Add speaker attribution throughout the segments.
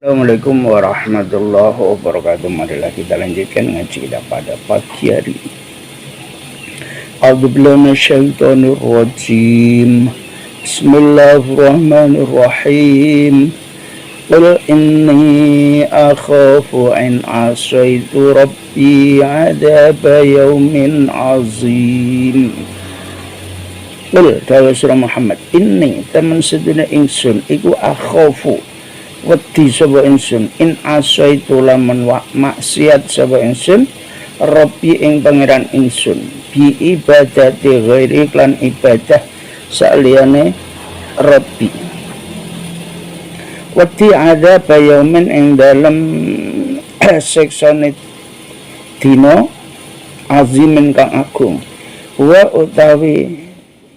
Speaker 1: Assalamualaikum warahmatullahi wabarakatuh. Marilah kita lanjutkan ngaji kita pada pagi hari ini. A'udzubillahi minasyaitonir rajim. Bismillahirrahmanirrahim. Qul inni akhafu in asaitu rabbi 'adzaba yaumin 'azim. Qul dawa surah Muhammad, inni temen sedune ingsun iku akhafu wedi sapa ingsun in asaitu lamun maksiat sapa ingsun Rabbi ing pangeran ingsun bi ibadati ghairi lan ibadah saliyane Rabbi wedi adzab yaumin ing dalem siksane dina azimin kang agung wa utawi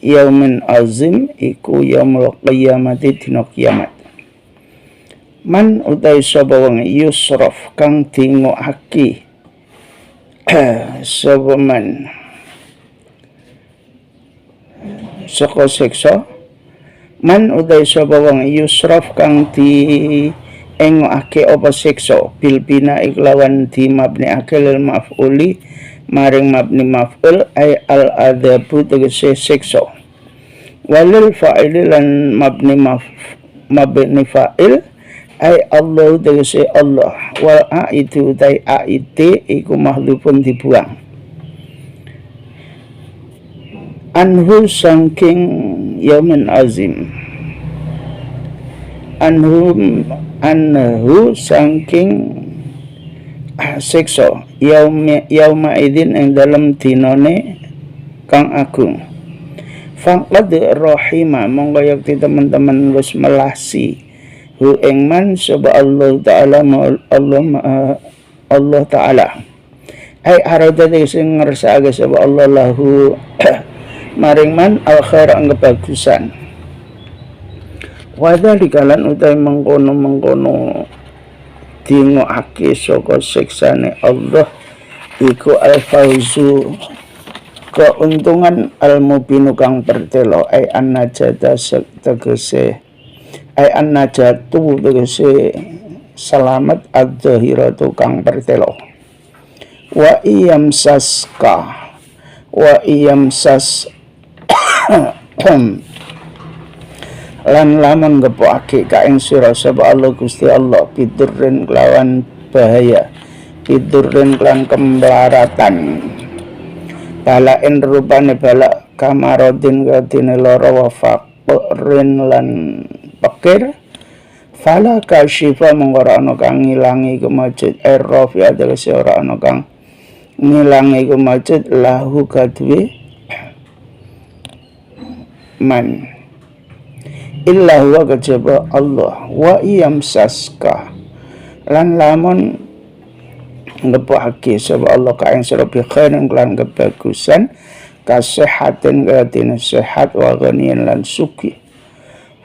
Speaker 1: yaumin azim iku yaumul qiyamati dina kiamat. Man utai sapa wong yusraf kang dingokake sapa man saka siksa. Man utai sapa wong yusraf kang diengokake apa siksa bil bina iklawan di mabni akil maf'uli maring mabni maf'ul ay al adzabu tegese siksa walil fa'il lan mabni fa'il ay Allah tegese Allah wal aitu utai aite iku mahdhufun dibuang anhu saking yaumin azim anhu saking siksa yauma idzin ing dalem dinane kang agung faqad rahima monggo yakti teman-teman wis melasi hu ing man sapa Allah taala Allah taala ai arada sing ngersakake sapa Allah lahu maring man al khair ang kebagusan wa dzalika lan utai mengkono dingokake saka siksane Allah iku al fauzu keuntungan al mubinu kang pertelo ai an-najata tegese ay an-najatu tegese selamat ad-dhahiratu kang pertelo wa iyamsas lan lamun ngepokake ka ing sira sapa Allah Gusti Allah bidurrin kelawan bahaya bidurrin lan kemlaratan balain rupane bala kamarodin kadine lara wa faqrin lan pakir fala kasyifa mengora ana kang ngilangi kemajud errofi adalah seorang ana kang ngilangi kemajud lahu kadwe man illa huwa kejaba Allah wa iyamsaska lan lamun ngepake sapa Allah ka ing sira bi khairin lan kebagusan kasehatin kadine sehat wa ghaniyan lan sugih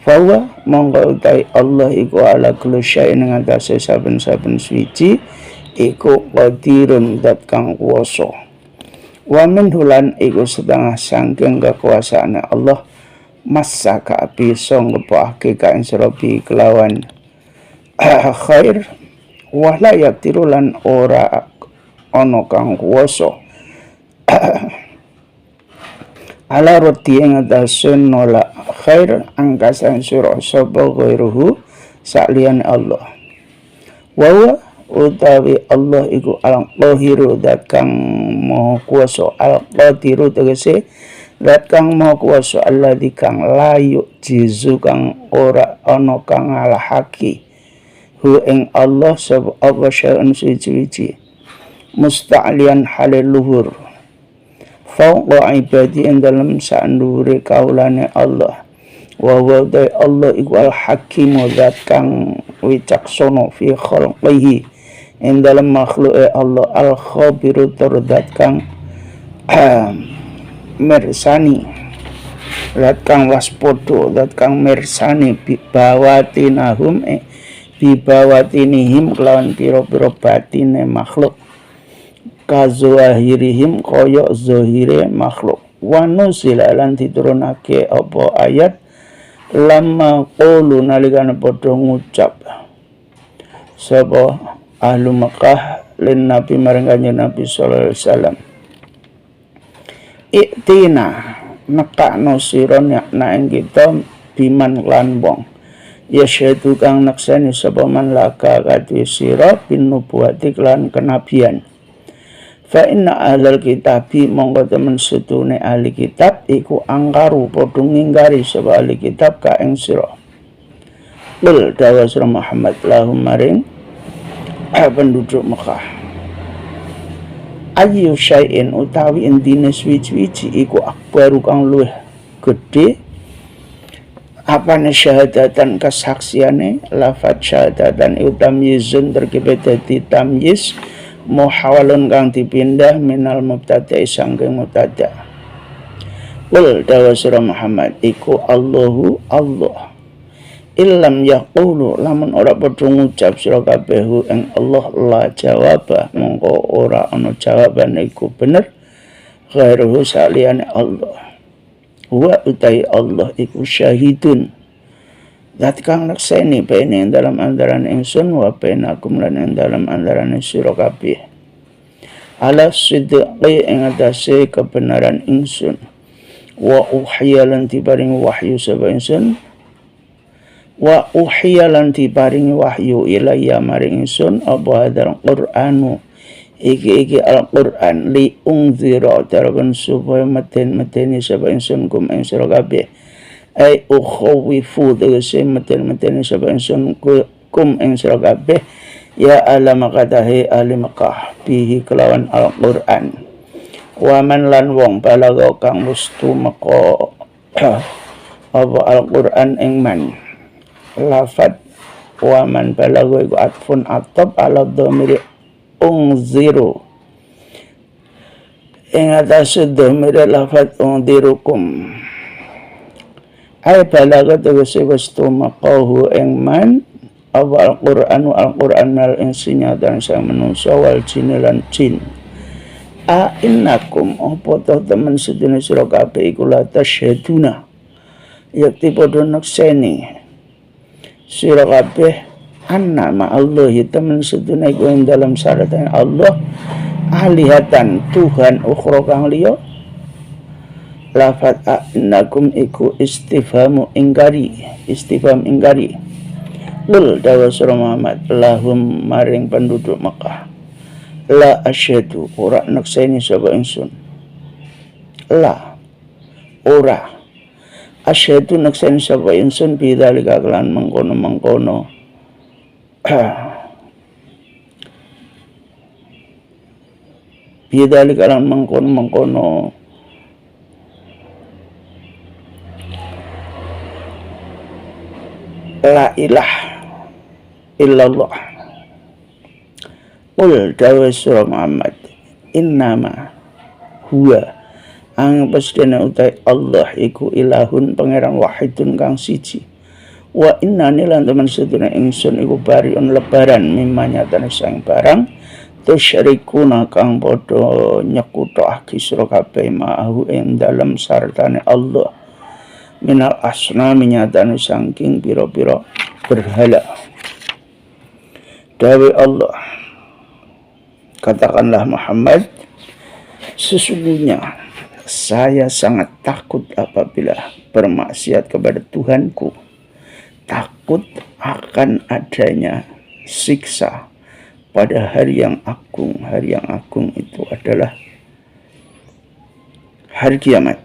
Speaker 1: fawa monggo utai Allah iku ala kulli syai'in ngatasi saben-saben suci iku qadirun dat kang kuwasa wa min hulan iku setengah saking kekuasaane Allah masaka bisa ngepake ka ing sira bi kelawan khair wa la yaqtiru lan ora ana kang kuwasa ala roti yang atase nolak khair angkasan surah sapa ghairuhu saklian Allah wa utawi Allah iku al-qahiru dat kang maha kuwasa al-qadiru tegese dat kang maha kuwasa alladzi kang layu jizu kang ora ana kang ngalahake hu ing Allah sapa apa syai'un suci musta'lian halil luhur fauqa ibadi ing dalam sandure kaulane Allah wa wadai Allah iku al hakim zat kang wicaksana fi khalqihi ing dalam makhluke Allah al khabiru zat kang mersani zat kang waspodo zat kang mersani bibawatinahum bibawatinihim kelawan pira-pira batine makhluk kazuahirihim koyok zohire makhluk wa nusila lan diturunake apa ayat lama qulu nalikane padha ngucap sapa ahlu Mekah lin Nabi marang Kanjeng Nabi sallallahu alaihi wasallam, iktina nekakno sira na ing kita biman lan wong yasyadu kang naksani sapa man laka kadhe sira bin nubuwati lan kenabian. Fa inna ahlal kitabi mongko temen sedune ahli kitab iku angkaru padha ngingkari sapa ahli kitab ka ing sira. Lil dawa sira Muhammad lahum maring penduduk Mekah, ayu syai'in utawi endine suwi-suwi iku akbaru kang luwih gedhe apane syahadatan kesaksiane lafat syahadatan utamyizun terkibet dadi tamyiz muhawalun kang dipindah minal mubtada sangking mubtada. Qul dawa sira Muhammad iku Allahu Allah illam yaqulu lamun ora padha ngucap sira kabeh ing Allah la jawaba mongko ora ana jawaban iku bener ghairuhu saliyane Allah wa utai Allah iku syahidun zat kang nakseni bene dalam andaran ingsun wa bainakum lan ing dalam andaran sira kabeh ala sidqi ing atase kebenaran ingsun wa uhiyalan diparing wahyu sapa ingsun wa uhiyalan diparing wahyu ilayya maring ingsun apa hadzal qur'anu iki al-Qur'an li ungzira darban supaya meten-meteni sapa ingsun kum ing sira kabeh ai ukhawifu tegese meten-meteni sapa ingsun kum ing sira kabeh ya alama katahe ahli Mekah bihi kelawan al-Qur'an wa man lan wong balaga kang mustu meko apa al-Qur'an ing man lafat wa man balaga iku atfun atop ala dhamiri ungziru ing atase dhamiri lafat ungzirukum ay balaga tegese wis tumaqahu ing man awal Al-Qur'an mal insinya dan sang manungsa wal jin lan jin a innakum apa to temen sedene sira kabeh iku la tasyhaduna yakti padha nakseni sira kabeh anna ma'allahi temen sedene iku ing dalam syaratan Allah alihatan Tuhan ukhra kang liya lafat innakum iku istifham ingkari Lul dawa sura Muhammad lahum maring penduduk Mekah la asyhadu ora nakseni sapa ingsun la ora asyhadu nakseni sapa ingsun bidzalika kelan mengkono bidzalika kelan mengkono la ilaha illallah. Qul dawa sura Muhammad innama huwa ang pastene utai Allah iku ilahun pangeran wahidun kang siji wa innani lan temen sedune ingsun iku bariun lebaran mimanya tane sang barang tusyrikuna kang padha nyekutake sira kabeh ma'ahu ing dalem sartane Allah minal asnami nyatane saking pira-pira berhala. Dawe Allah, katakanlah Muhammad, sesungguhnya saya sangat takut apabila bermaksiat kepada Tuhanku, takut akan adanya siksa pada hari yang agung. Hari yang agung itu adalah hari kiamat.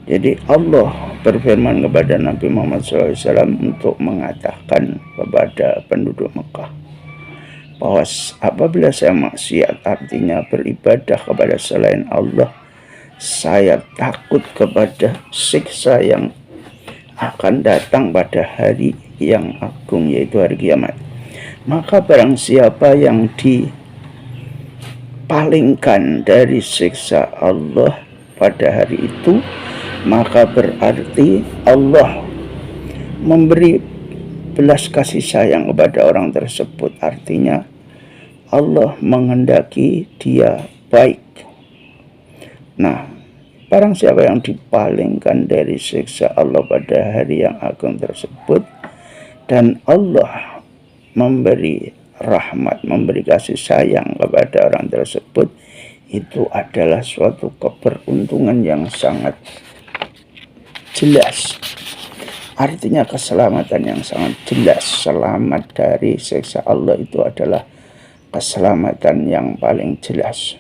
Speaker 1: Jadi Allah berfirman kepada Nabi Muhammad SAW untuk mengatakan kepada penduduk Mekah bahwa apabila saya maksiat, artinya beribadah kepada selain Allah, saya takut kepada siksa yang akan datang pada hari yang agung, yaitu hari kiamat. Maka barang siapa yang dipalingkan dari siksa Allah pada hari itu, maka berarti Allah memberi belas kasih sayang kepada orang tersebut. Artinya Allah menghendaki dia baik. Nah, barang siapa yang dipalingkan dari siksa Allah pada hari yang agung tersebut, dan Allah memberi rahmat, memberi kasih sayang kepada orang tersebut, itu adalah suatu keberuntungan yang sangat jelas. Artinya keselamatan yang sangat jelas. Selamat dari siksa Allah itu adalah keselamatan yang paling jelas.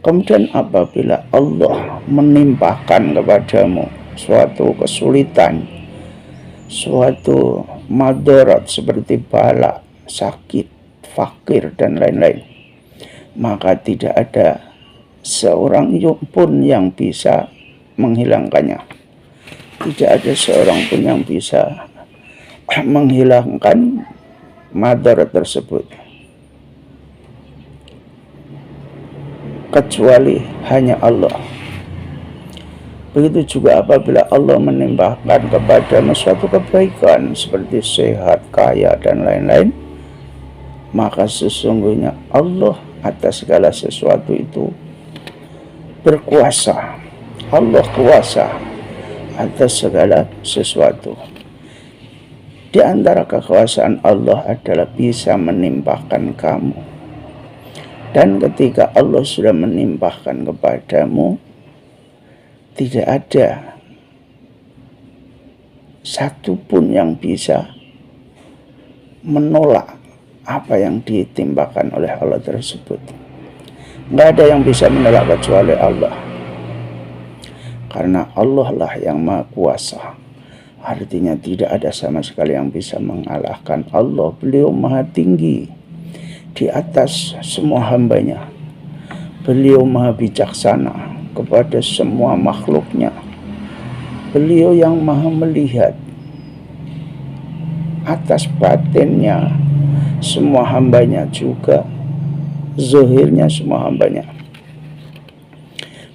Speaker 1: Kemudian apabila Allah menimpakan kepadamu suatu kesulitan, suatu madarat seperti bala, sakit, fakir, dan lain-lain, maka tidak ada seorang pun yang bisa menghilangkannya. Tidak ada seorang pun yang bisa menghilangkan madarat tersebut, kecuali hanya Allah. Begitu juga apabila Allah menimpakan kepadamu suatu kebaikan seperti sehat, kaya, dan lain-lain, maka sesungguhnya Allah atas segala sesuatu itu berkuasa. Allah kuasa atas segala sesuatu. Di antara kekuasaan Allah adalah bisa menimpahkan kamu. Dan ketika Allah sudah menimpahkan kepadamu, tidak ada satupun yang bisa menolak apa yang ditimpakan oleh Allah tersebut. Nggak ada yang bisa menolak kecuali Allah. Karena Allah lah yang maha kuasa. Artinya tidak ada sama sekali yang bisa mengalahkan Allah. Beliau maha tinggi di atas semua hambanya. Beliau maha bijaksana kepada semua makhluknya. Beliau yang maha melihat atas batinnya semua hambanya, juga zahirnya semua hambanya.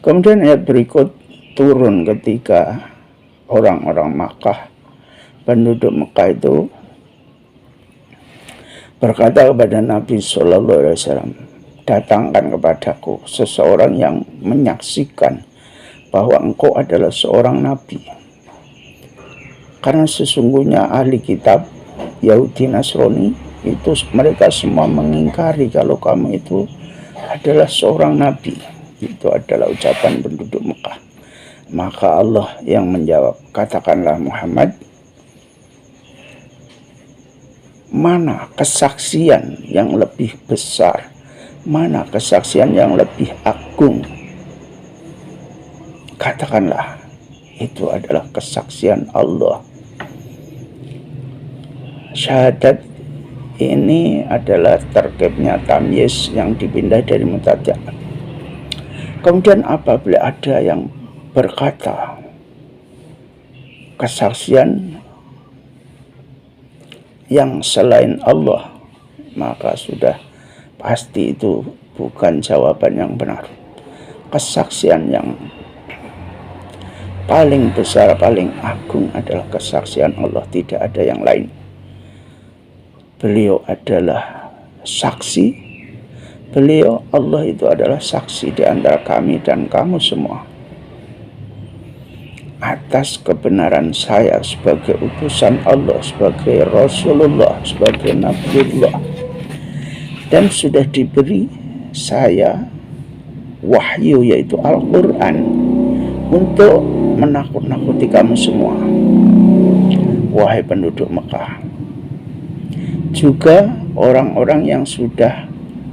Speaker 1: Kemudian ayat berikut turun ketika orang-orang Makkah, penduduk Mekah itu berkata kepada Nabi Shallallahu Alaihi Wasallam, datangkan kepadaku seseorang yang menyaksikan bahwa engkau adalah seorang nabi. Karena sesungguhnya ahli kitab Yahudi Nasrani itu mereka semua mengingkari kalau kamu itu adalah seorang nabi. Itu adalah ucapan penduduk Mekah. Maka Allah yang menjawab, katakanlah Muhammad, mana kesaksian yang lebih besar, mana kesaksian yang lebih agung? Katakanlah, itu adalah kesaksian Allah. Syahadat ini adalah terkibnya tamyiz yang dipindah dari mubtada'. Kemudian apabila ada yang berkata kesaksian yang selain Allah, maka sudah pasti itu bukan jawaban yang benar. Kesaksian yang paling besar, paling agung adalah kesaksian Allah, tidak ada yang lain. Beliau adalah saksi. Beliau, Allah itu adalah saksi di antara kami dan kamu semua atas kebenaran saya sebagai utusan Allah, sebagai Rasulullah, sebagai Nabiullah. Dan sudah diberi saya wahyu, yaitu Al-Quran, untuk menakut-nakuti kamu semua, wahai penduduk Mekah. Juga orang-orang yang sudah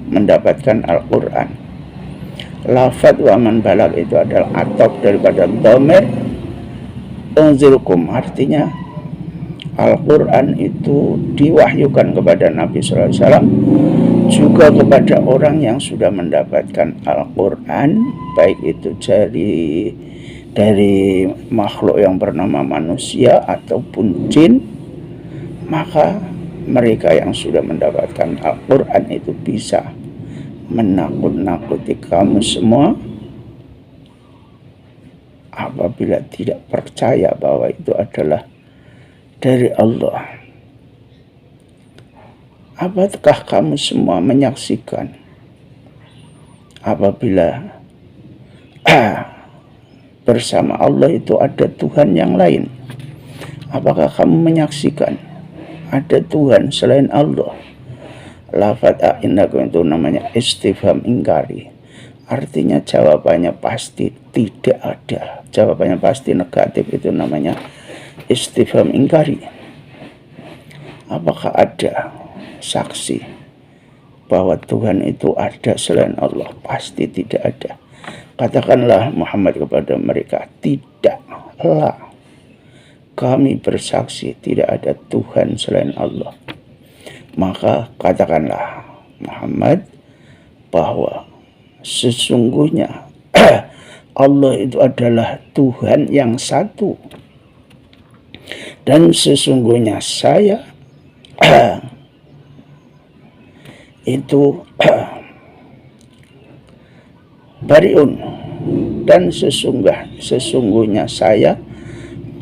Speaker 1: mendapatkan Al-Quran. Lafadz wa man balag itu adalah atop daripada dhamir unzilkum, artinya Al-Quran itu diwahyukan kepada Nabi SAW, juga kepada orang yang sudah mendapatkan Al-Quran, baik itu dari makhluk yang bernama manusia ataupun jin. Maka mereka yang sudah mendapatkan Al-Quran itu bisa menakut-nakuti kamu semua apabila tidak percaya bahwa itu adalah dari Allah. Apakah kamu semua menyaksikan apabila bersama Allah itu ada Tuhan yang lain? Apakah kamu menyaksikan ada Tuhan selain Allah. Lafaz indakum itu namanya istifham ingkari. Artinya jawabannya pasti tidak ada. Jawabannya pasti negatif, itu namanya istifham ingkari. Apakah ada saksi bahwa Tuhan itu ada selain Allah? Pasti tidak ada. Katakanlah Muhammad kepada mereka, tidaklah kami bersaksi tidak ada Tuhan selain Allah. Maka katakanlah Muhammad bahwa sesungguhnya Allah itu adalah Tuhan yang satu, dan sesungguhnya saya itu bariun, dan sesungguhnya saya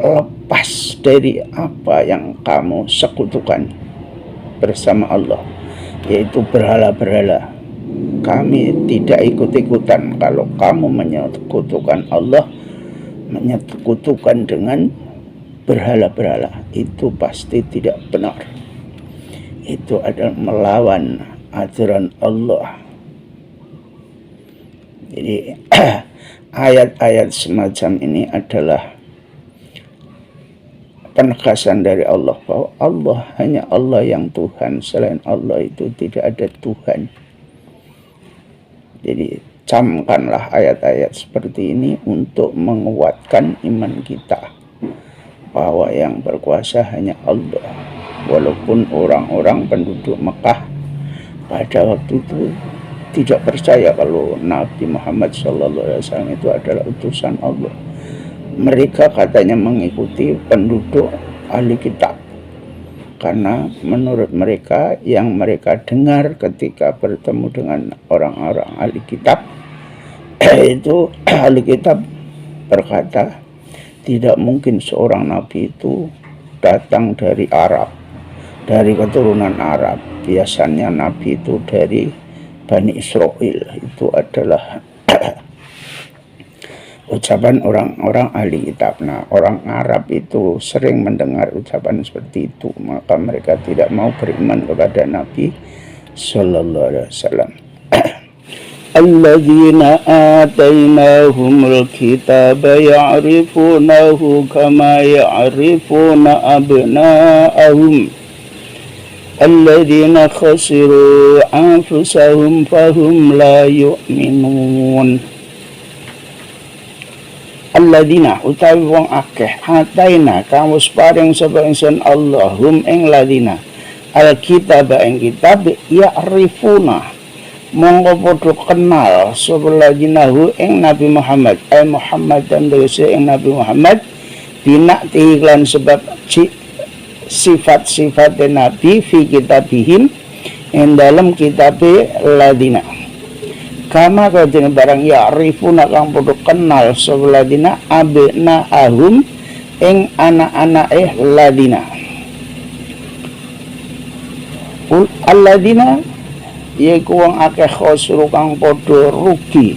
Speaker 1: lepas dari apa yang kamu sekutukan bersama Allah, yaitu berhala-berhala. Kami tidak ikut-ikutan kalau kamu menyekutukan Allah, menyekutukan dengan berhala-berhala. Itu pasti tidak benar. Itu adalah melawan aturan Allah. Jadi ayat-ayat semacam ini adalah penegasan dari Allah bahwa Allah hanya Allah yang Tuhan, selain Allah itu tidak ada Tuhan. Jadi camkanlah ayat-ayat seperti ini untuk menguatkan iman kita bahwa yang berkuasa hanya Allah. Walaupun orang-orang penduduk Mekah pada waktu itu tidak percaya kalau Nabi Muhammad SAW itu adalah utusan Allah. Mereka katanya mengikuti penduduk ahli kitab, karena menurut mereka yang mereka dengar ketika bertemu dengan orang-orang ahli kitab itu ahli kitab berkata tidak mungkin seorang nabi itu datang dari Arab, dari keturunan Arab. Biasanya nabi itu dari Bani Israel. Itu adalah ucapan orang-orang ahli kitab. Nah, orang Arab itu sering mendengar ucapan seperti itu, maka mereka tidak mau beriman kepada Nabi sallallahu alaihi wasallam. Alladzina atainahumul kitaba ya'rifunahu kama ya'rifuna abna'ahum alladzina khasiru anfusahum fahum la yu'minun. Alladzina utawi wong akeh ataina kamu paring sapa ingsun Allahum ing ladina alkitab ing kitab ya'rifuna monggo padha kenal sapa ladinahu ing Nabi Muhammad Muhammad dan dhewe ing Nabi Muhammad binakti lan sebab sifat-sifat Nabi fi kitabihim ing dalam kitabe ladina. Kama kadene barang ya'rifuna kang padha kenal sapa ladina abna ahum ing anak-anake ladina. Alladina yaiku wong akeh khosru kang padha rugi.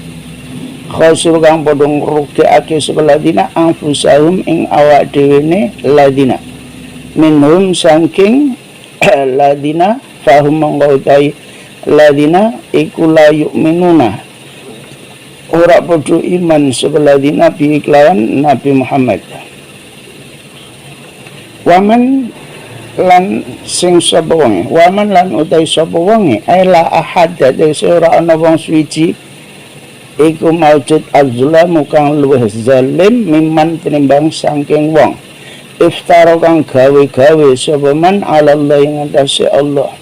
Speaker 1: Khosru kang padha ngrugikake sapa ladina anfusahum ing awak dhewene ladina. Minhum saking ladina fahum mangkautai ladina iku la yu'minuna ora padha iman sapa ladina bi kelawan Nabi Muhammad. Waman lan sing sapa wonge, waman lan utai sapa wonge la ahad dadi ora ana wong suci iku maujud azlamu kang luwih zalim mimman tinimbang saking wong iftara kang gawe-gawe sapa man ala Allah ing atase Allah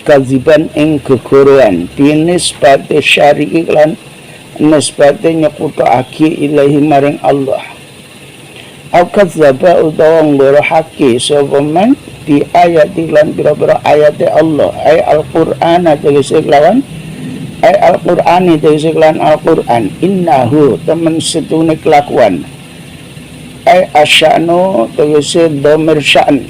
Speaker 1: kaziban ing gegoroan binisbati syari'i lan nisbati nyekutuake ilahi maring Allah. Au kadzaba utawa nggorohake sapa man di ayat lan pira-pira ayate Allah ay Al-Qur'an tegese lawan ay Al-Qur'ani tegese lan Al-Qur'an innahu temen setune kelakuan ay asya'nu tegese dhamir sya'n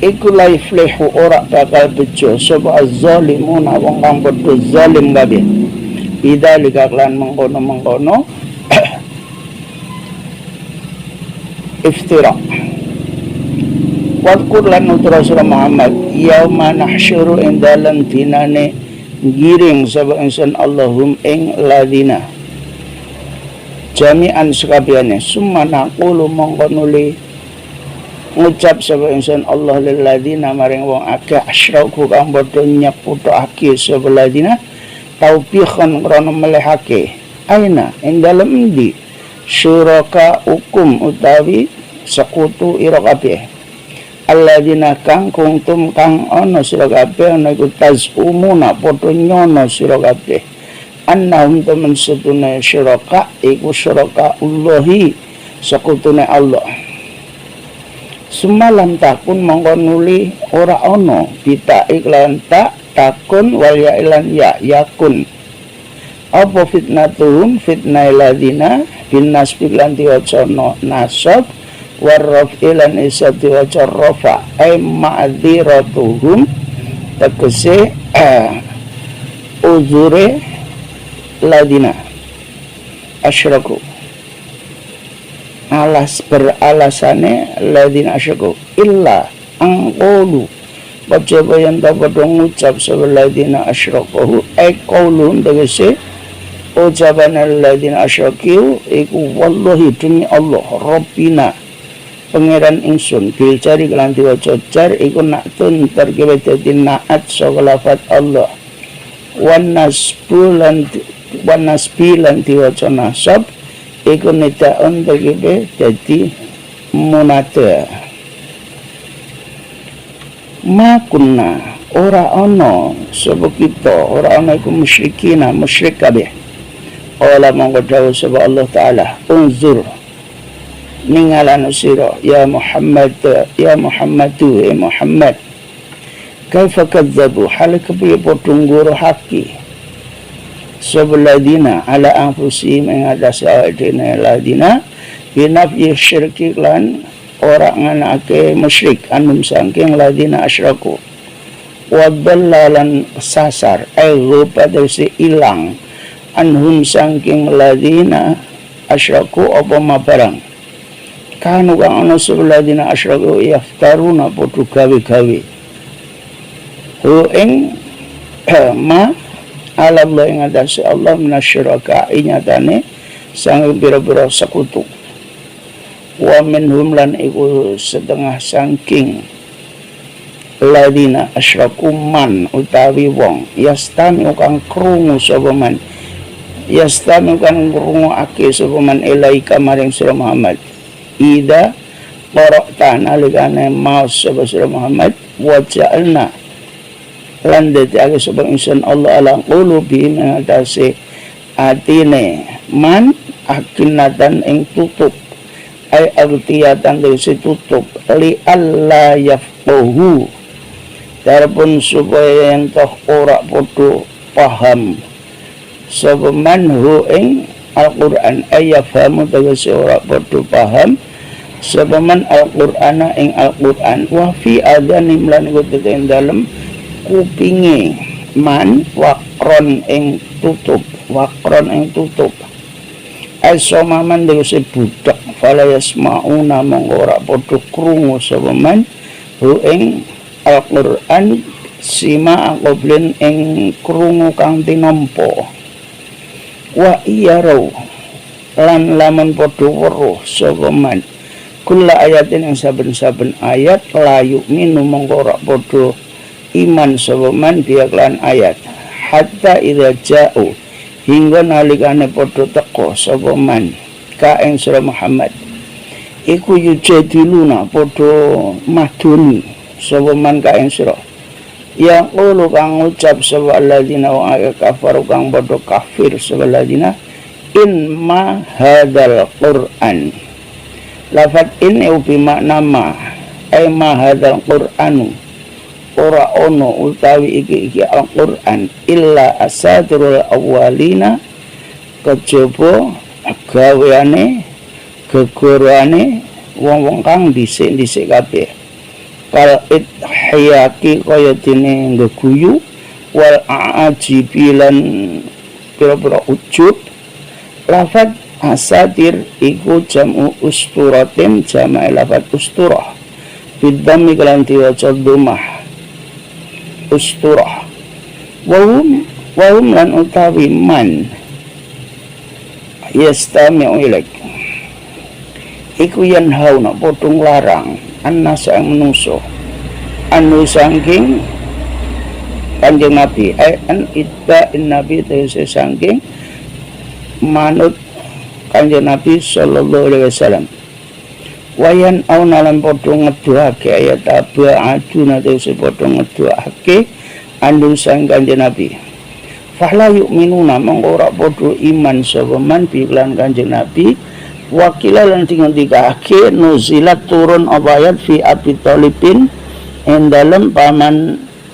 Speaker 1: iku la yuflihu ora bakal bejo sapa az-zalimuna wong kang padha zalim kabeh bidzalika lan mengkono-mengkono iftira Wadkur lan nutur Rasul Muhammad yauma nahsyuru ing dalem dinane giring sapa ingsun Allahum ing ladina jami'an sakabehane summa naqulu mongko nuli ngucap sapa ingsun Allah lil ladina maring wong akeh asyraku kang padha nyeputake sapa ladina taubihan krana melehake aina ing dalem endi syuraka hukum utawi sekutu ira kabeh alladzina kang kuntum kang ana sira kabeh ana iku tazumuna padha nyono sira kabeh annahum temen setune syuraka iku syuraka Allahi sekutune Allah semalam takun mongko nuli ora ana bita iklan tak takun wal ya ilan ya yakun apa fitnatuhum fitnah ladina bin nasbi lan diwaca nasab warraf ilan isa diwaca rafa ay ma'dziratuhum tegese uzure ladina asyraku beralasane ladina asyraku illa angqulu wajaba yang dapat mengucap sebab ladina asyraku ay qaulun tegese ucapan ladina asyraku iku wallahi demi Allah rabbina pangeran ingsun bil cari kelan diwaca jar iku naktun terkebe dadi naat saka lafaz Allah wan nasbi lan diwaca nasab iku nidaun terkebe dadi munada makunna ora ana sapa kita ora ana iku musyrikina musyrik kabeh ola mongko dawuh sapa Allah taala unzur ningalan sira ya Muhammad ya Muhammadu ya Muhammad kaifa kadzabu halaka bi potunggur haki sabaladina ala anfusihim ing atas awakdene ladina binafyi syirki lan ora nganake musyrik anum saking ladina asyraku wa dallalan sasar ayu pada si ilang anhum saking ladina asyraku apa mabarang kanu kang ana ladina asyraku yaftaruna podo gawe-gawe hu ing ma ala Allah ing atase Allah minasyiraka inyatane sang pira-pira sekutu wa minhum lan iku setengah saking ladina asyraku man utawi wong yastami kang krungu sapa man yastami kang krungu ake sapa man ilaika maring sira Muhammad ida qara'ta nalikane maos sapa sira Muhammad wa ja'alna lan dadi sapa ingsun Allah ala qulubi ing atase atine man akinatan ing tutup ay agtiyatan desi tutup li alla yafqahu darpun supaya entah ora podo paham sapa man hu ing Al-Qur'an ayyafahamu tegese ora podo paham sapa man Al-Qur'ana ing Al-Qur'an wa fi adhanim lan iku ing dalem kupinge man waqron ing tutup asomaman tegese budak fala yasmauna mongko ora podo krungu sapa man hu ing Al-Qur'an sima aqoblin ing krungu kang tinampa wa iyarau lan lamun padha weruh sapa man kula ayatin yang saben-saben ayat layu minu mongko ora padha iman sapa man dia kelan ayat hatta idza ja'u hingga nalikane padha teka sapa man ka ing sira Muhammad iku yujadiluna padha maduni sapa man ka ing sira ya qulu kang ngucap sapa alladzina wa kafaru kang padha kafir sapa alladzina in ma hadzal Qur'an lafat in ubi makna ma ay ma hadzal Qur'anu ora ono utawi iki Al-Qur'an illa asatirul awwalina kejaba gaweane gegorane wong-wong kang dhisik-dhisik kabeh kal hayaki kaya dene ngeguyu wal ajibilan pira-pira ujub lafat asatir iku jamu usturatin jama'i lafat usturah bidami kelan diwaca dhammah usturah wahum lan utawi man yastami'u ilaik iku yanhauna padha nglarang annas ing manungsa anu saking Kanjeng Nabi an itta'in Nabi tegese saking manut Kanjeng Nabi sallallahu alaihi wasallam wayan auna lan padha ngeduhake ayat aba aduna tegese padha ngeduhake anu sang Kanjeng Nabi fahla yu'minuna mongko ora padha iman sapa man bi lan Kanjeng Nabi wakila lan ngendikake nuzilat turun ayat fi Abi Thalibin ing dalem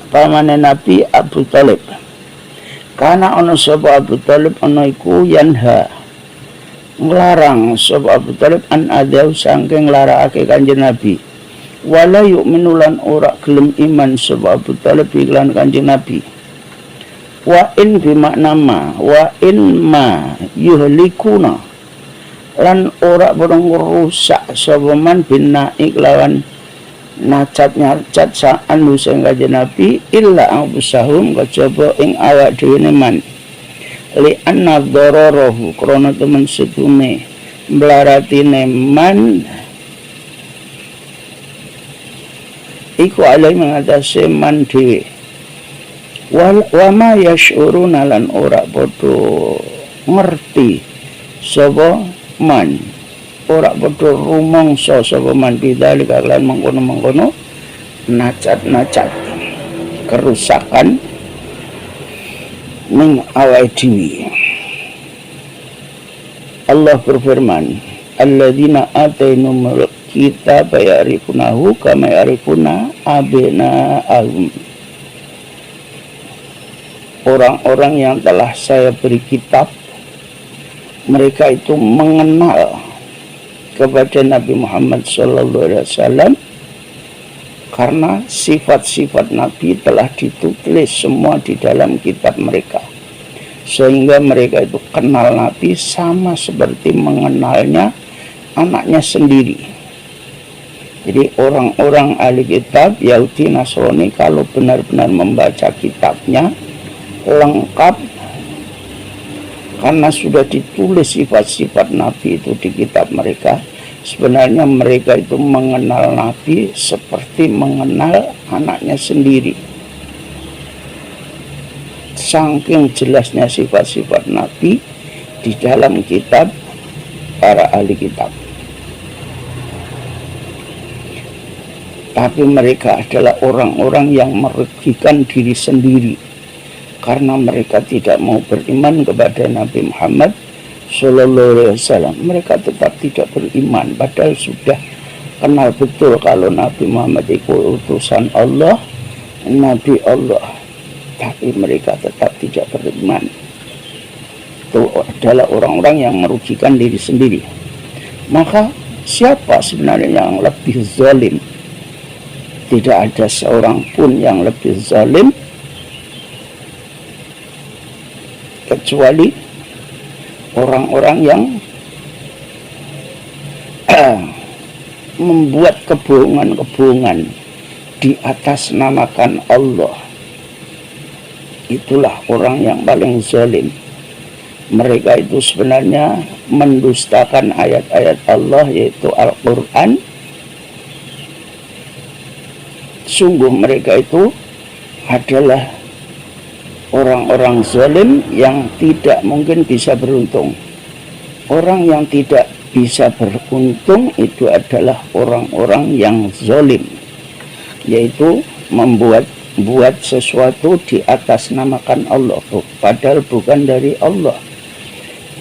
Speaker 1: pamane Nabi Abu Thalib kana ana sapa Abu Thalib ana iku yanha nglarang sapa Abu Thalib an adau saking nglarakake Kanjeng Nabi wala yu'minu lan ora gelem iman sapa Abu Thalib iklan Kanjeng Nabi wa in bimakna ma wa in ma yuhlikuna lan ora padha ngrusak sapa man binna iklawan nacat sa anu sing Kanjeng Nabi illa anfusahum kejaba ing awak dhewe man li anna dararahu krana temen setume mblaratine man iku alai mengatasi man dhewe wa ma yash'uruna lan ora padha ngerti sapa man ora padha rumangsa sapa man bidzalika lan mengkono-mengkono nacat kerusakan ning awake dhewe. Allah berfirman alladzina atainumul kitaba ya'rifunahu kama ya'rifuna abna'ahum orang-orang yang telah saya beri kitab mereka itu mengenal kepada Nabi Muhammad SAW karena sifat-sifat Nabi telah ditulis semua di dalam kitab mereka sehingga mereka itu kenal Nabi sama seperti mengenalnya anaknya sendiri. Jadi orang-orang ahli kitab Yahudi Nasrani kalau benar-benar membaca kitabnya lengkap karena sudah ditulis sifat-sifat Nabi itu di kitab mereka. Sebenarnya mereka itu mengenal Nabi seperti mengenal anaknya sendiri. Saking jelasnya sifat-sifat Nabi di dalam kitab para ahli kitab. Tapi mereka adalah orang-orang yang merugikan diri sendiri karena mereka tidak mau beriman kepada Nabi Muhammad Sallallahu Alaihi Wasallam. Mereka tetap tidak beriman padahal sudah kenal betul kalau Nabi Muhammad itu utusan Allah, Nabi Allah, tapi mereka tetap tidak beriman. Itu adalah orang-orang yang merugikan diri sendiri. Maka siapa sebenarnya yang lebih zalim? Tidak ada seorang pun yang lebih zalim kecuali orang-orang yang membuat kebohongan-kebohongan di atas namakan Allah. Itulah orang yang paling zalim. Mereka itu sebenarnya mendustakan ayat-ayat Allah yaitu Al-Quran. Sungguh mereka itu adalah orang-orang zalim yang tidak mungkin bisa beruntung. Orang yang tidak bisa beruntung itu adalah orang-orang yang zalim, yaitu membuat sesuatu di atas namakan Allah padahal bukan dari Allah.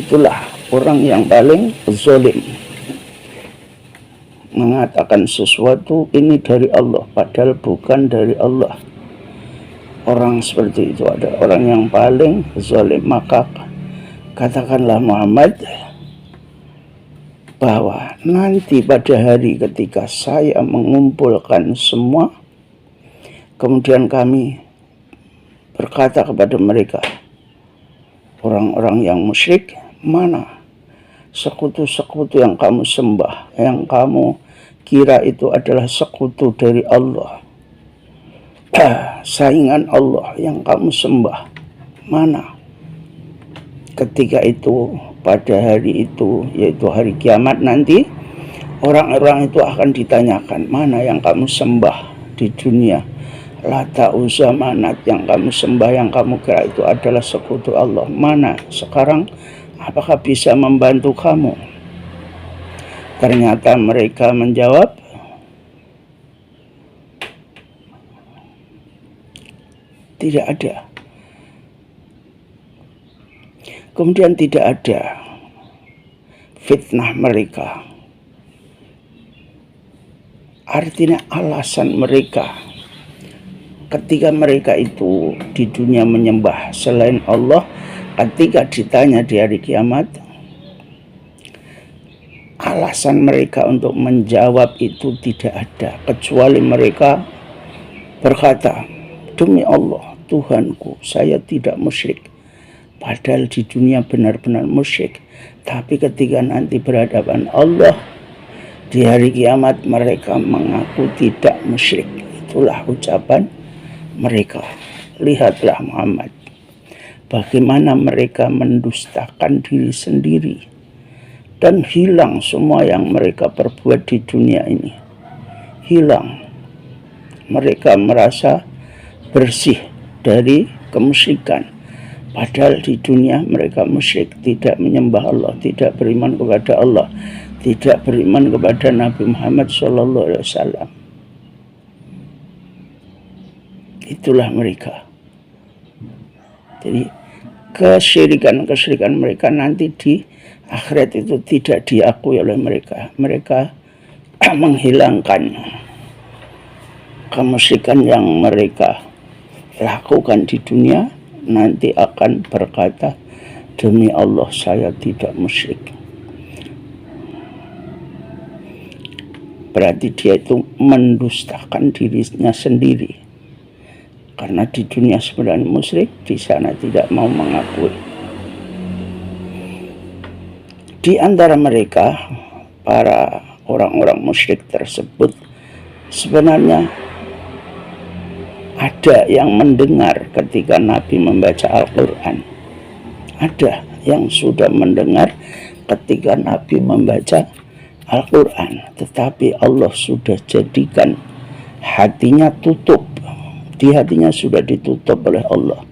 Speaker 1: Itulah orang yang paling zalim, mengatakan sesuatu ini dari Allah padahal bukan dari Allah. Orang seperti itu ada orang yang paling zalim. Maka katakanlah Muhammad bahwa nanti pada hari ketika saya mengumpulkan semua, kemudian kami berkata kepada mereka, orang-orang yang musyrik, mana sekutu-sekutu yang kamu sembah, yang kamu kira itu adalah sekutu dari Allah, saingan Allah yang kamu sembah. Mana ketika itu, pada hari itu, yaitu hari kiamat nanti, orang-orang itu akan ditanyakan, mana yang kamu sembah di dunia? Lata, Uzza, Manat yang kamu sembah, yang kamu kira itu adalah sekutu Allah, mana sekarang? Apakah bisa membantu kamu? Ternyata mereka menjawab, tidak ada. Kemudian tidak ada fitnah mereka. Artinya alasan mereka ketika mereka itu di dunia menyembah selain Allah, ketika ditanya di hari kiamat, alasan mereka untuk menjawab itu tidak ada, kecuali mereka berkata, demi Allah, Tuhanku, saya tidak musyrik. Padahal di dunia benar-benar musyrik. Tapi ketika nanti berhadapan Allah di hari kiamat, mereka mengaku tidak musyrik. Itulah ucapan mereka. Lihatlah Muhammad, bagaimana mereka mendustakan diri sendiri, dan hilang semua yang mereka perbuat di dunia ini. Hilang. Mereka merasa bersih dari kemusyrikan, padahal di dunia mereka musyrik, tidak menyembah Allah, tidak beriman kepada Allah, tidak beriman kepada Nabi Muhammad SAW. Itulah mereka. Jadi kesyirikan mereka nanti di akhirat itu tidak diakui oleh mereka. Mereka menghilangkan kemusyrikan yang mereka lakukan di dunia, nanti akan berkata, demi Allah, saya tidak musyrik. Berarti dia itu mendustakan dirinya sendiri. Karena di dunia sebenarnya musyrik, di sana tidak mau mengakui. Di antara mereka, para orang-orang musyrik tersebut, sebenarnya ada yang mendengar ketika Nabi membaca Al-Quran. Ada yang sudah mendengar ketika Nabi membaca Al-Quran. Tetapi Allah sudah jadikan hatinya tutup. Di hatinya sudah ditutup oleh Allah,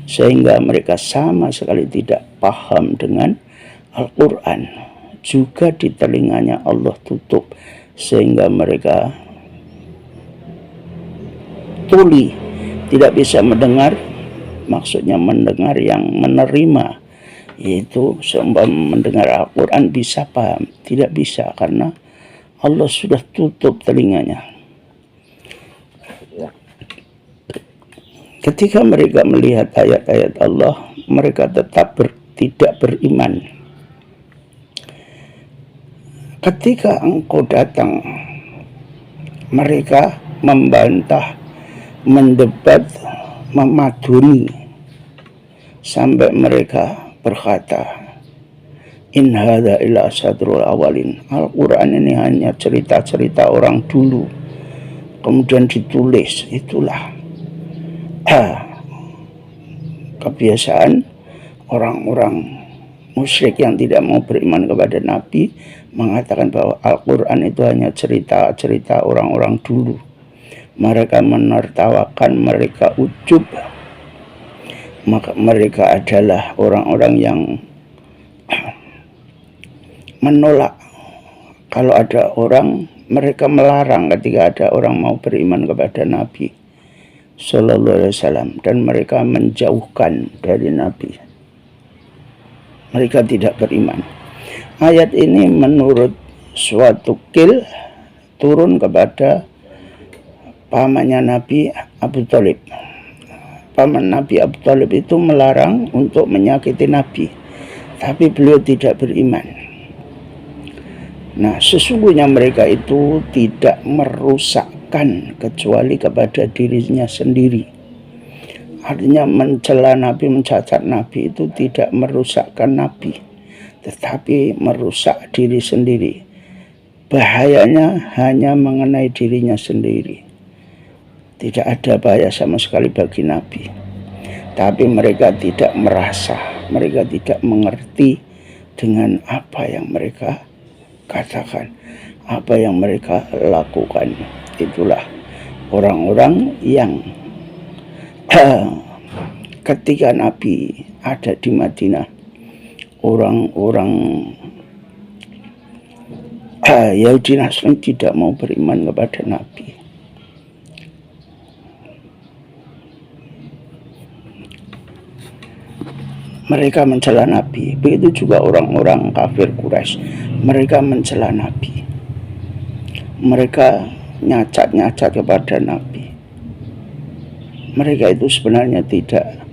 Speaker 1: sehingga mereka sama sekali tidak paham dengan Al-Quran. Juga di telinganya Allah tutup, sehingga mereka tuli, tidak bisa mendengar. Maksudnya mendengar yang menerima, yaitu seumpama mendengar Al-Quran bisa paham. Tidak bisa, karena Allah sudah tutup telinganya. Ketika mereka melihat ayat-ayat Allah, mereka tetap tidak beriman. Ketika engkau datang, mereka membantah, mendebat, memaduni, sampai mereka berkata, in hadza illa asatirul awalin. Al-Quran ini hanya cerita-cerita orang dulu, kemudian ditulis. Itulah kebiasaan orang-orang musyrik yang tidak mau beriman kepada Nabi, mengatakan bahwa Al-Quran itu hanya cerita-cerita orang-orang dulu. Mereka menertawakan, mereka ujub, maka mereka adalah orang-orang yang menolak. Kalau ada orang, mereka melarang ketika ada orang mau beriman kepada Nabi Sallallahu Alaihi Wasallam, dan mereka menjauhkan dari Nabi. Mereka tidak beriman. Ayat ini menurut suatu kil turun kepada pamannya Nabi Abu Thalib. Paman Nabi Abu Thalib itu melarang untuk menyakiti Nabi, tapi beliau tidak beriman. Nah, sesungguhnya mereka itu tidak merusakkan kecuali kepada dirinya sendiri. Artinya mencela Nabi, mencacat Nabi itu tidak merusakkan Nabi, tetapi merusak diri sendiri. bahayanya hanya mengenai dirinya sendiri. Tidak ada bahaya sama sekali bagi Nabi. Tapi mereka tidak merasa, mereka tidak mengerti dengan apa yang mereka katakan, apa yang mereka lakukan. Itulah orang-orang yang ketika Nabi ada di Madinah, orang-orang Yahudi Nasrani tidak mau beriman kepada Nabi. Mereka mencela Nabi. Begitu juga orang-orang kafir Quraisy. Mereka mencela Nabi. Mereka nyacat-nyacat kepada Nabi. Mereka itu sebenarnya tidak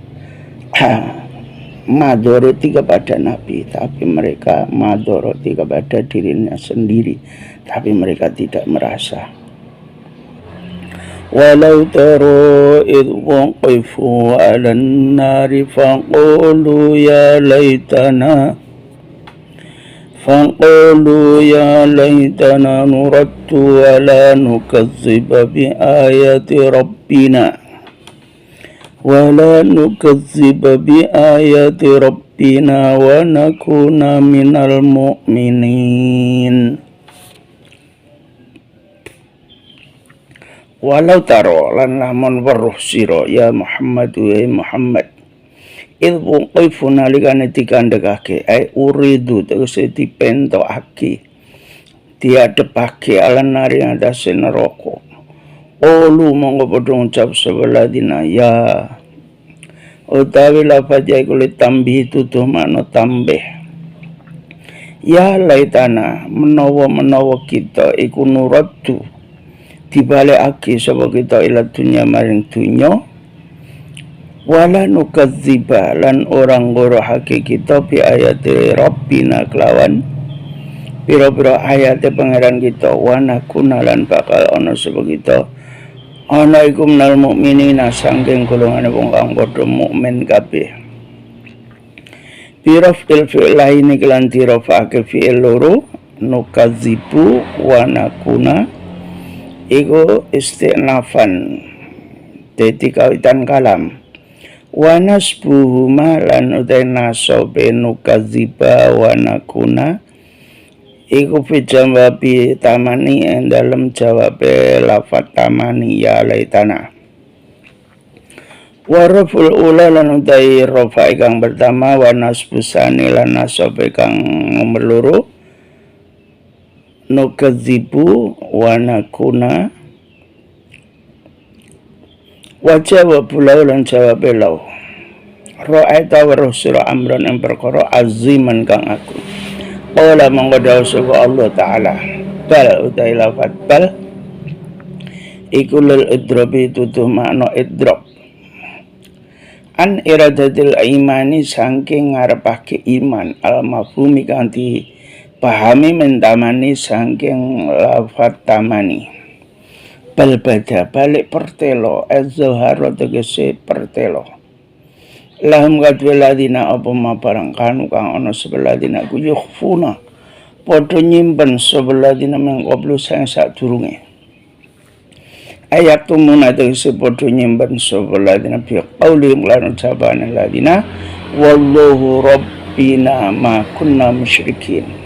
Speaker 1: madoroti kepada Nabi, tapi mereka madoroti kepada dirinya sendiri, tapi mereka tidak merasa. Walau taro idh waqifu 'alan nari faqulu ya laitana nuraddu wa la nukazziba bi ayati rabbina wa nakuna minal mu'minin. Walau taro lan lamun weruh sira ya Muhammad wa Muhammad idh wuqifu nalikane dikandhekake ai uridu tegese dipentokake diadepake alan nari atase neraka. Olu monggo padha ngucap sebelah dina ya utawi lafaz ya iku tambih tutuh makna tambih. Ya laitana menawa kita iku nuraddu dibalekake sapa kita ila dunya maring dunya wala nukadziba lan orang ngorohake kita bi ayati rabbina kelawan pira-pira ayate pangeran kita wa nakuna lan bakal ana sapa kita ana iku minal mukminina saking golongane wong kang padha mukmin kabeh. Birafil fi'laini kelan dirafake fi'il loro nukadzibu wa nakuna iku istinafan dadi kawitan kalam wa nasbuhuma lan utai nasobe nukadziba wa nakuna iku fi jawabi tamani ing dalem jawabe lafat tamani ya laitana. Waraful ula lan utai rafa kang pertama wa nasbusani lan nasobe kang nomor loro nukadzibu wa nakuna wa jawabu lau lan jawabe lau ra'aita wa rusira amran yang perkara aziman kang aku qala mangko dawuh sapa Allah taala bal utai lafat bal iku lil idrabi tutuh makna idrab an iradatil imani saking ngarepake iman al mafhumi kanthi pahami mentamani saking lafat tamani bal bada balik pertelo az-zahara tegese pertelo lahum kadwe ladina apa ma barang kanu kang ana sebelah dina ku yukhfuna padha nyimpen sebelah dina mengkoblu sang sadurunge ayat tumuna tegese padha nyimpen sebelah dina bi qauli lan ucapane ladina wallahu rabbina ma kunna musyrikin.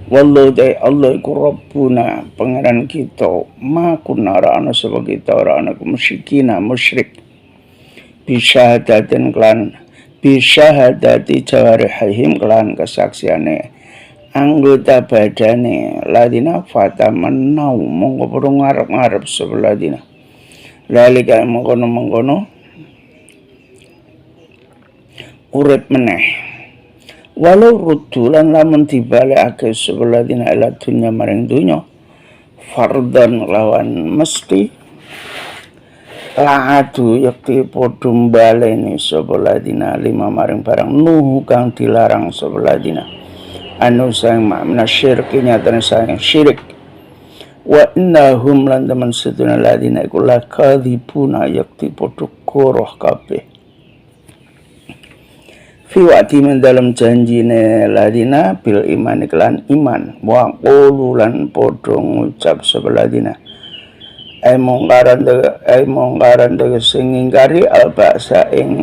Speaker 1: Wallahu dai Allah iku Rabbuna pangeran kita ma kunna ra ana sapa kita ora ana musyrikina musyrik bisyahadatin klan bisyahadati jawarihim klan kesaksiane anggota badane ladina fatamanau monggo padha ngarep-ngarep sebelah dina lalika mengkono urip meneh. Walau rudulan lamun dibalekake sebelah dina ila dunya maring dunya fardhan lawan mesti la'adu yakti padha baleni sebelah dina lima maring barang nuhu kang dilarang sebelah dina anu sang makna syirk nyatane sang syirik wa innahum lan temen seduna ladina iku lakadzibuna yakti padha koroh kabeh fi wati min dalam janjine ladina bil iman iklan iman wa qulu lan padha ngucap sebeladina ai mongkaran de sing ngingkari al ba'sa ing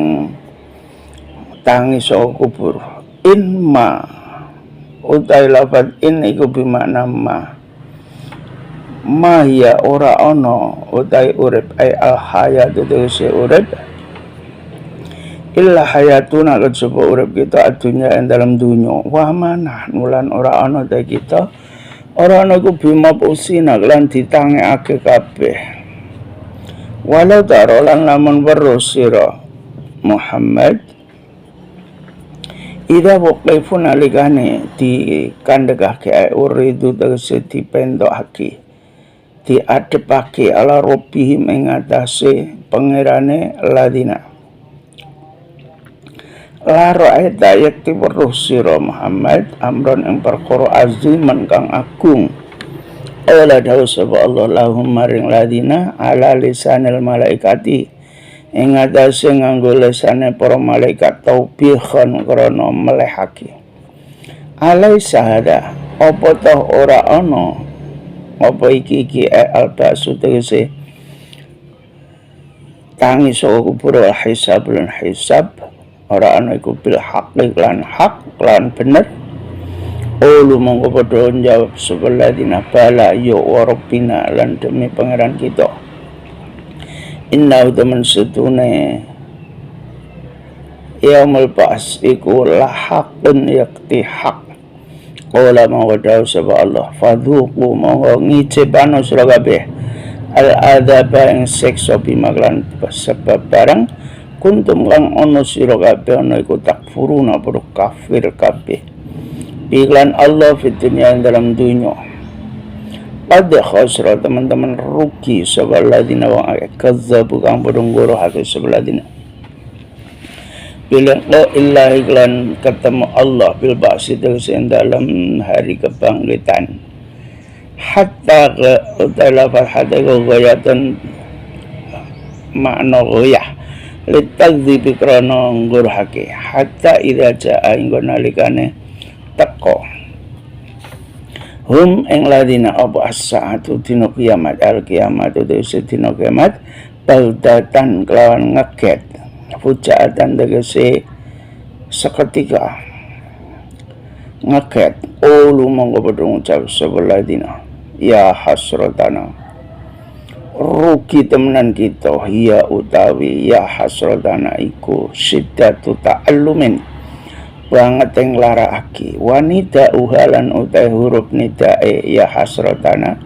Speaker 1: tangi saka kubur in ma utai lafad in iku bimakna ma ya ora ono utai urip ai al hayatu tegese urip illa hayatuna kejaba urip kita adunya ing dalam dunya wa manah nulan ora ana ta kita ora ana ku bima pusina lan ditangekake kabeh walau tarolan lamun weruh sira Muhammad ida waqifun alikane dikandhekake uridu tegese dipendhokake diadepake ala rabbihim ing atase pangerane ladina la ra'aita yakti weruh sira Muhammad amron ing perkara aziman kang agung ala dawu sapa Allah lahum maring ladina ala lisanil malaikati ing atase nganggo lisane para malaikat taubihan krana melehake alai sahada apa toh ora ana apa iki al-basu tegese tangi saka kubur hisab lan hisab ora ana iku bil haq lan bener ulu monggo padha njawab sebeladina bala ya rabbina lan demi pangeran kita inna utaman setune yaumul ba's iku lahaqun yakti haq qala monggo dawuh sapa Allah fadhuqu monggo ngicipano sira kabeh al adzaba ing siksa bimaklan sebab barang kuntum kang ono sira kabeh ana iku takfuruna padha kafir kabeh iklan Allah di dunia dalam dunia pada khasra teman-teman rugi sebeladina wang kazzabu kang padha ngorohake sebeladina bila illa iklan ketemu Allah bil ba'si dalam hari kebangkitan hatta utalafat hatta gayatan makna goyah litagdzibi krana ngurhake hatta idza jaa ing nalikane teko hum ing ladina apa as-saatu dina kiamat al kiamat tegese dina kiamat baldatan kelawan ngeget fujaatan tegese seketika ngeget ulu monggo padha ngucap sebeladina ya hasratana rugi temenan kita ya utawi ya hasratana iku siddatu ta'allumin banget yang larakake wanita uhalan utai huruf nidae ya hasratana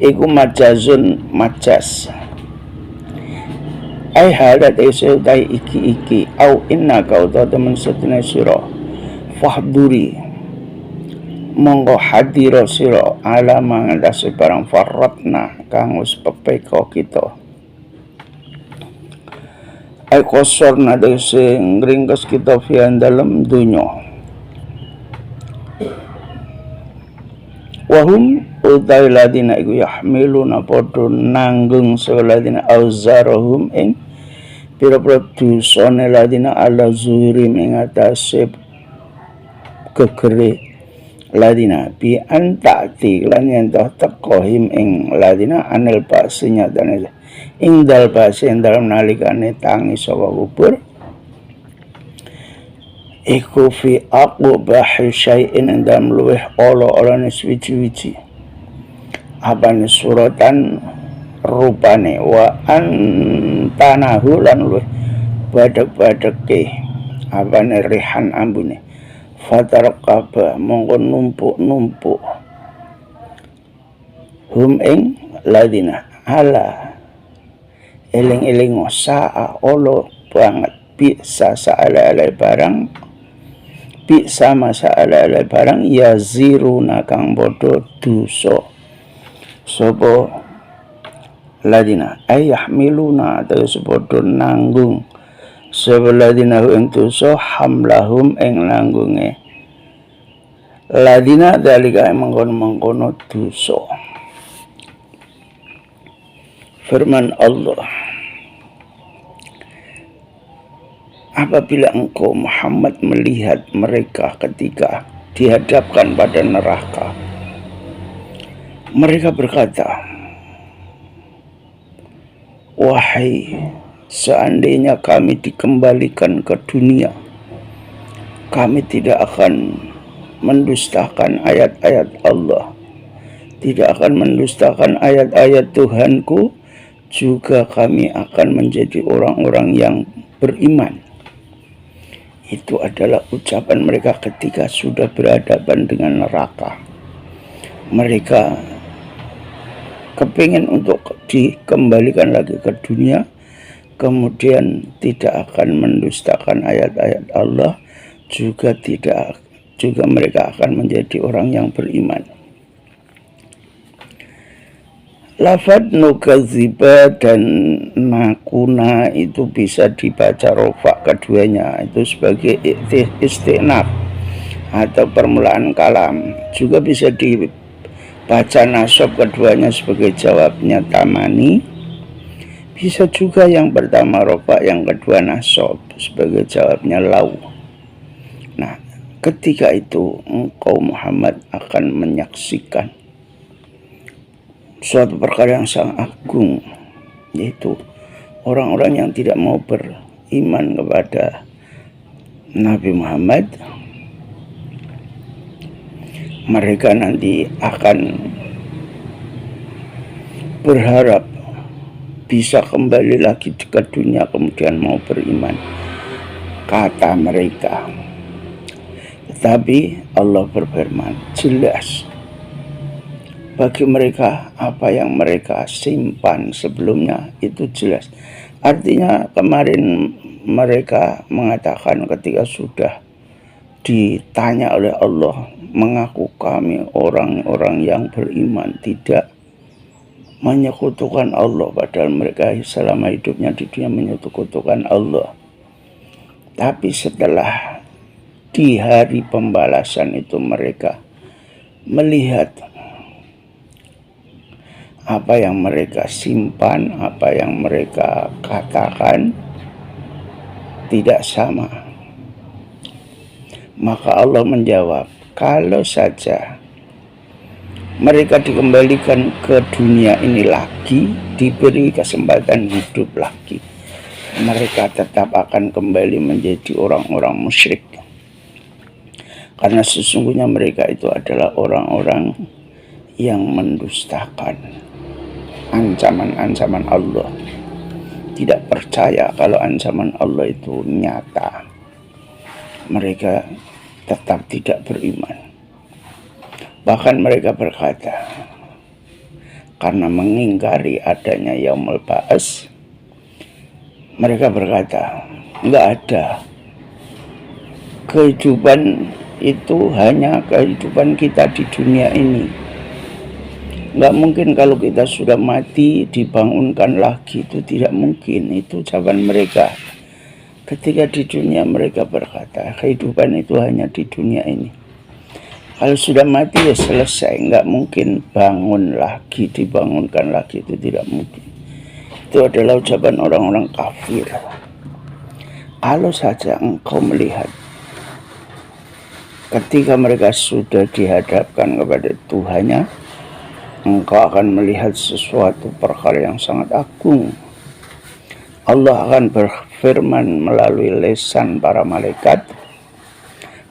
Speaker 1: iku majazun majas ai hadat isu utai iki au inna kau ta temen setune sira fahduri monggo hadira sira ala mangatasi barang farratna kang wis pepeko kita ai kosorna dese ngringkes kita fian dalam dunya wahum utai ladina iku yahmiluna padha nanggung saladina auzarahum ing pira-pira dosane ladina ala zuhri ing atase gegere ladina bi antati lan yen teko him ing ladina anil basinya dan ing dal basi ing dalam nalikane tangi saka kubur iku fi aqbahi syai'in ing dalam luweh ala-alane suci-suci apane suratan rupane wa antanahu lan luweh badhek-badheke apane rihan ambune fatarqaba mongko numpuk-numpuk hum ing ladina ala eling-eling sa'a olo banget bisa sa'ala-ala barang bisa masa'ala-ala barang yaziruna kang bodo dosa sapa ladina ayahmiluna terus bodo nanggung sapa ladina ing dosa hamlahum ing nanggunge ladina dalika mengkono-mengkono dosa firman Allah apabila engkau Muhammad melihat mereka ketika dihadapkan pada neraka, mereka berkata, wahai, seandainya kami dikembalikan ke dunia, kami tidak akan mendustakan ayat-ayat Allah, tidak akan mendustakan ayat-ayat Tuhanku, juga kami akan menjadi orang-orang yang beriman. Itu adalah ucapan mereka ketika sudah berhadapan dengan neraka. Mereka kepingin untuk dikembalikan lagi ke dunia, kemudian tidak akan mendustakan ayat-ayat Allah, juga mereka akan menjadi orang yang beriman. Lafad nukaziba dan nakuna itu bisa dibaca rofa keduanya, itu sebagai istinaf atau permulaan kalam. Juga bisa dibaca nasab keduanya sebagai jawabnya tamani. Bisa juga yang pertama rofa, yang kedua nasab sebagai jawabnya lau. Nah, ketika itu engkau Muhammad akan menyaksikan suatu perkara yang sangat agung, yaitu orang-orang yang tidak mau beriman kepada Nabi Muhammad. Mereka nanti akan berharap bisa kembali lagi ke dunia kemudian mau beriman, kata mereka. Tetapi Allah berfirman, jelas bagi mereka apa yang mereka simpan sebelumnya itu jelas. Artinya kemarin mereka mengatakan ketika sudah ditanya oleh Allah, mengaku kami orang-orang yang beriman, tidak menyekutukan Allah, padahal mereka selama hidupnya di dunia menyekutukan Allah. Tapi setelah di hari pembalasan itu mereka melihat apa yang mereka simpan, apa yang mereka katakan tidak sama. Maka Allah menjawab, kalau saja mereka dikembalikan ke dunia ini lagi, diberi kesempatan hidup lagi, mereka tetap akan kembali menjadi orang-orang musyrik. Karena sesungguhnya mereka itu adalah orang-orang yang mendustakan ancaman-ancaman Allah, tidak percaya kalau ancaman Allah itu nyata. Mereka tetap tidak beriman. Bahkan mereka berkata, karena mengingkari adanya yaumul ba'ats, mereka berkata, enggak ada kehidupan itu, hanya kehidupan kita di dunia ini. Nggak mungkin kalau kita sudah mati dibangunkan lagi, itu tidak mungkin. Itu jawaban mereka. Ketika di dunia mereka berkata kehidupan itu hanya di dunia ini. Kalau sudah mati ya selesai, nggak mungkin bangun lagi, dibangunkan lagi, itu tidak mungkin. Itu adalah ucapan orang-orang kafir. Kalau saja engkau melihat ketika mereka sudah dihadapkan kepada Tuhannya, engkau akan melihat sesuatu perkara yang sangat agung. Allah akan berfirman melalui lisan para malaikat,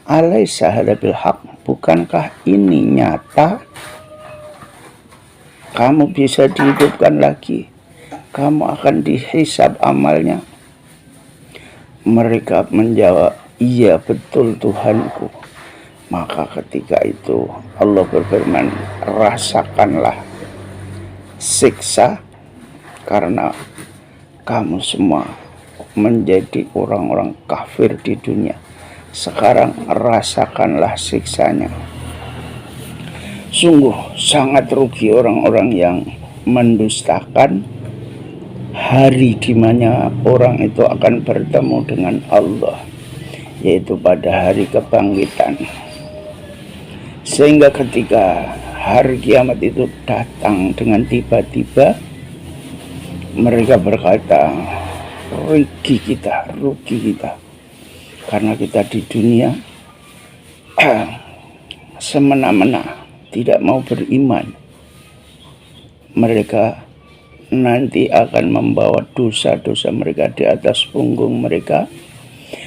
Speaker 1: alaisa hadza bil haq, bukankah ini nyata? Kamu bisa dihidupkan lagi, kamu akan dihisab amalnya. Mereka menjawab, iya betul Tuhanku. Maka ketika itu Allah berfirman, rasakanlah siksa karena kamu semua menjadi orang-orang kafir di dunia. Sekarang rasakanlah siksanya. Sungguh sangat rugi orang-orang yang mendustakan hari di mana orang itu akan bertemu dengan Allah, yaitu pada hari kebangkitan. Sehingga ketika hari kiamat itu datang dengan tiba-tiba, mereka berkata, rugi kita, rugi kita. Karena kita di dunia semena-mena tidak mau beriman, mereka nanti akan membawa dosa-dosa mereka di atas punggung mereka,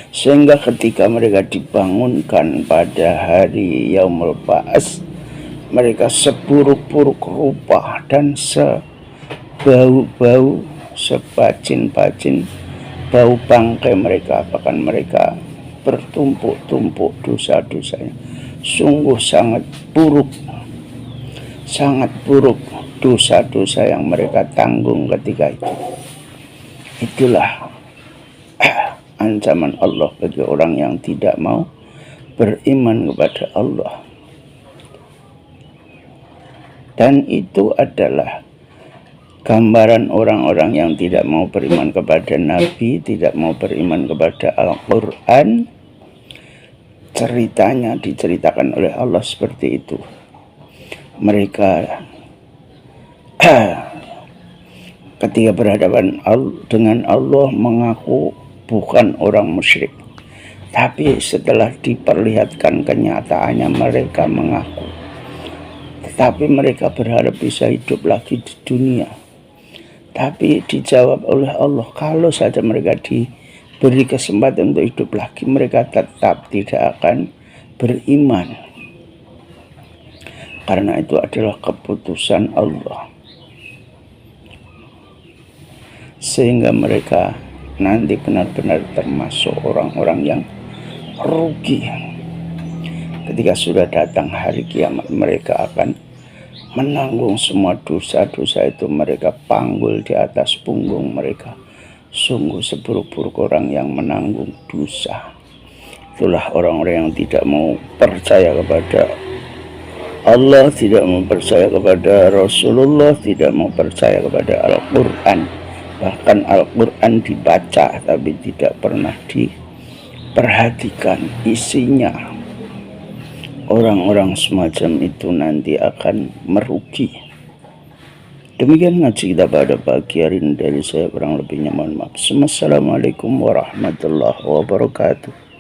Speaker 1: sehingga ketika mereka dibangunkan pada hari Yaumul Ba'ats, mereka seburuk-buruk rupa dan sebau-bau, sebacin-bacin bau bangkai mereka, bahkan mereka bertumpuk-tumpuk dosa-dosanya. Sungguh sangat buruk dosa-dosa yang mereka tanggung ketika itu. Itulah ancaman Allah bagi orang yang tidak mau beriman kepada Allah. Dan itu adalah gambaran orang-orang yang tidak mau beriman kepada Nabi, tidak mau beriman kepada Al-Quran. Ceritanya diceritakan oleh Allah seperti itu. Mereka ketika berhadapan dengan Allah mengaku bukan orang musyrik, tapi setelah diperlihatkan kenyataannya mereka mengaku. Tetapi mereka berharap bisa hidup lagi di dunia. Tapi dijawab oleh Allah, kalau saja mereka diberi kesempatan untuk hidup lagi, mereka tetap tidak akan beriman. Karena itu adalah keputusan Allah. Sehingga mereka nanti benar-benar termasuk orang-orang yang rugi. Ketika sudah datang hari kiamat, mereka akan menanggung semua dosa-dosa itu. Mereka panggul di atas punggung mereka. Sungguh seburuk-buruk orang yang menanggung dosa. Itulah orang-orang yang tidak mau percaya kepada Allah, tidak mau percaya kepada Rasulullah, tidak mau percaya kepada Al-Quran. Bahkan Al-Quran dibaca tapi tidak pernah diperhatikan isinya. Orang-orang semacam itu nanti akan merugi. Demikian ngaji kita pada pagi hari ini dari saya, kurang lebihnya mohon maaf. Assalamualaikum warahmatullahi wabarakatuh.